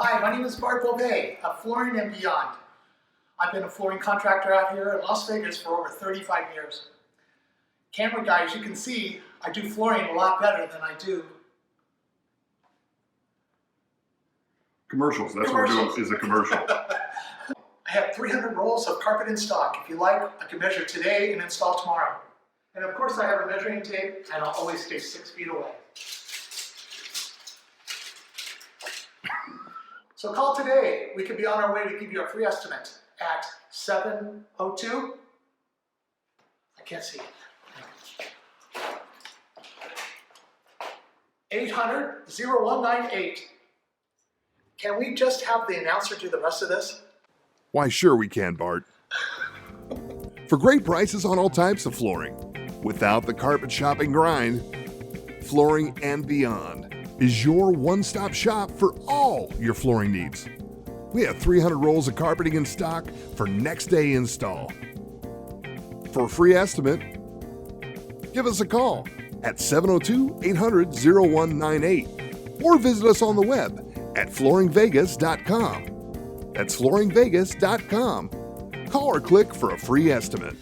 Hi, my name is Bart Beauvais of Flooring and Beyond. I've been a flooring contractor out here in Las Vegas for over 35 years. Camera guy, as you can see, I do flooring a lot better than I do commercials. That's commercials. what we're doing, is a commercial. I have 300 rolls of carpet in stock. If you like, I can measure today and install tomorrow. And of course I have a measuring tape and I'll always stay 6 feet away. So call today. We could be on our way to give you a free estimate at 702. I can't see it. 800-0198. Can we just have the announcer do the rest of this? Why, sure we can, Bart. For great prices on all types of flooring, without the carpet shopping grind, Flooring and Beyond is your one-stop shop for all your flooring needs. We have 300 rolls of carpeting in stock for next day install. For a free estimate, give us a call at 702-800-0198 or visit us on the web at flooringvegas.com. That's flooringvegas.com. Call or click for a free estimate.